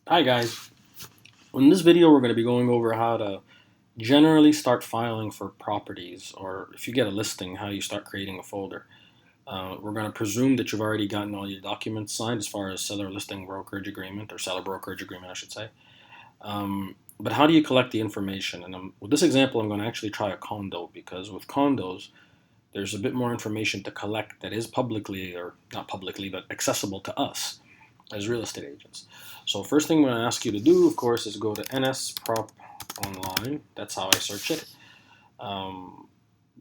Hi guys. In this video we're going to be going over how to generally start filing for properties, or if you get a listing, how you start creating a folder. We're going to presume that you've already gotten all your documents signed as far as seller listing brokerage agreement, or seller brokerage agreement I should say. But how do you collect the information? And with this example I'm going to actually try a condo, because with condos there's a bit more information to collect that is publicly, or not publicly, but accessible to us as real estate agents. So first thing I'm going to ask you to do, of course, is go to NS Prop Online. That's how I search it.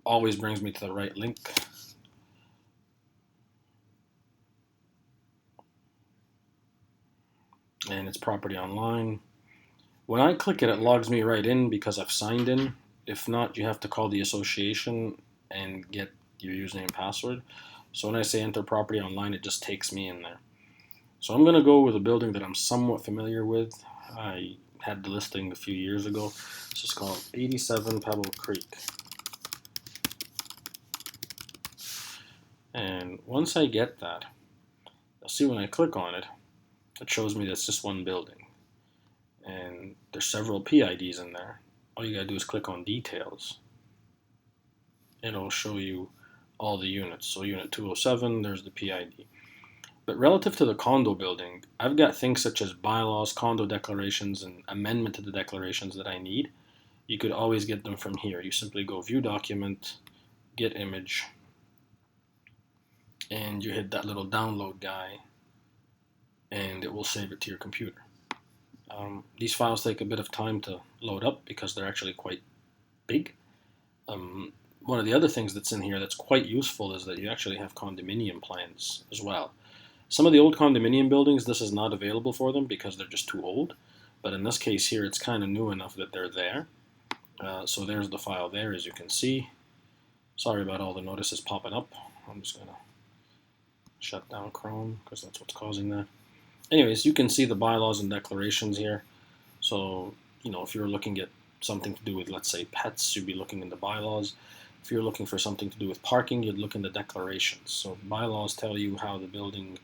Always brings me to the right link. And it's Property Online. When I click it, it logs me right in because I've signed in. If not, you have to call the association and get your username and password. So when I say enter Property Online, it just takes me in there. So I'm going to go with a building that I'm somewhat familiar with. I had the listing a few years ago. This is called 87 Pebble Creek. And once I get that, you'll see when I click on it, it shows me that's just one building. And there's several PIDs in there. All you gotta do is click on details. It'll show you all the units. So unit 207, there's the PID. But relative to the condo building, I've got things such as bylaws, condo declarations, and amendment to the declarations that I need. You could always get them from here. You simply go view document, get image, and you hit that little download guy, and it will save it to your computer. These files take a bit of time to load up because they're actually quite big. One of the other things that's in here that's quite useful is that you actually have condominium plans as well. Some of the old condominium buildings, this is not available for them because they're just too old. But in this case here, it's kind of new enough that they're there. So there's the file there, as you can see. Sorry about all the notices popping up. I'm just going to shut down Chrome because that's what's causing that. Anyways, you can see the bylaws and declarations here. So, if you're looking at something to do with, let's say, pets, you'd be looking in the bylaws. If you're looking for something to do with parking, you'd look in the declarations. So bylaws tell you how the building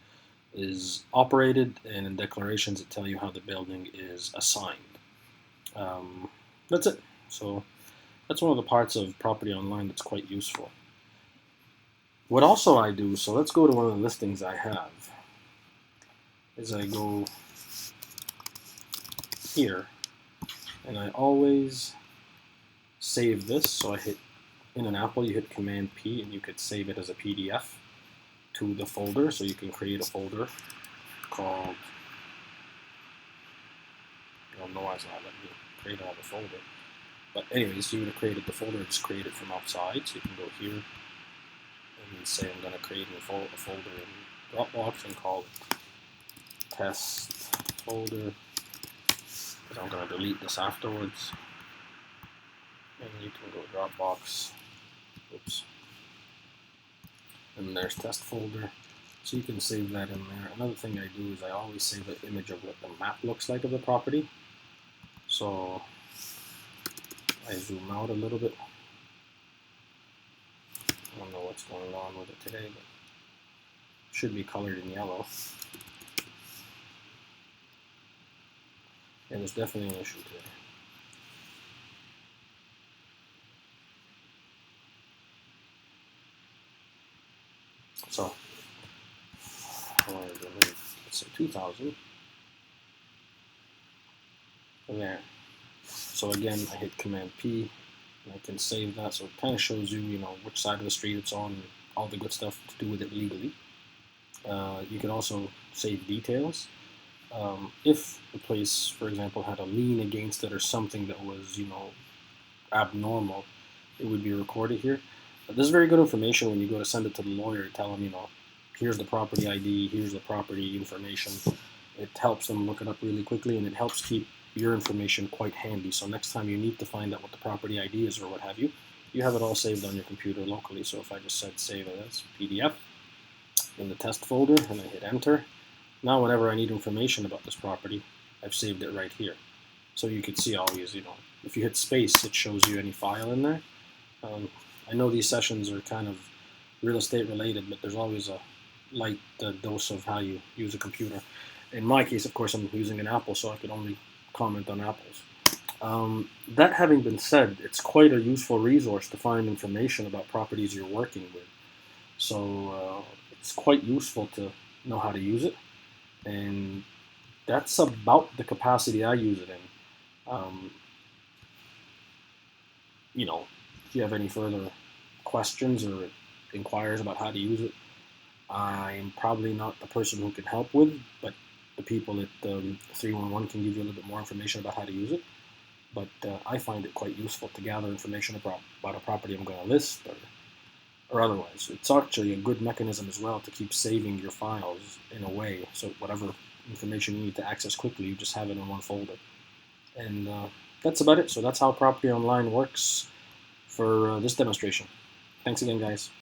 is operated, and in declarations it tell you how the building is assigned. That's it. So that's one of the parts of Property Online that's quite useful. What also I do, so let's go to one of the listings I have, is I go here, and I always save this. So I hit, in an Apple, you hit Command P, and you could save it as a PDF to the folder. So you can create a folder called, I don't know why it's not letting me create another folder. But anyways, you would have created the folder, just create it from outside. So you can go here and say I'm going to create a folder in Dropbox and call it test folder. And I'm going to delete this afterwards. And you can go Dropbox. Oops. And there's test folder. So you can save that in there. Another thing I do is I always save an image of what the map looks like of the property. So I zoom out a little bit. I don't know what's going on with it today, but it should be colored in yellow. And there's definitely an issue today. So, let's say 2000. And there. So again, I hit Command P, and I can save that. So it kind of shows you, which side of the street it's on, and all the good stuff to do with it legally. You can also save details. If the place, for example, had a lien against it or something that was, abnormal, it would be recorded here. But this is very good information when you go to send it to the lawyer. Tell them, here's the property ID, here's the property information. It helps them look it up really quickly, and it helps keep your information quite handy. So next time you need to find out what the property ID is or what have you, you have it all saved on your computer locally. So if I just said save it as PDF in the test folder and I hit enter, now whenever I need information about this property, I've saved it right here. So you can see always, if you hit space, it shows you any file in there. I know these sessions are kind of real estate related, but there's always a light dose of how you use a computer. In my case, of course, I'm using an Apple, so I could only comment on Apples. That having been said, it's quite a useful resource to find information about properties you're working with. So it's quite useful to know how to use it, and that's about the capacity I use it in. You know, if you have any further questions or inquires about how to use it, I'm probably not the person who can help with, but the people at 311 can give you a little bit more information about how to use it. But I find it quite useful to gather information about a property I'm going to list or otherwise. It's actually a good mechanism as well to keep saving your files in a way. So whatever information you need to access quickly, you just have it in one folder. And that's about it. So that's how Property Online works for this demonstration. Thanks again, guys.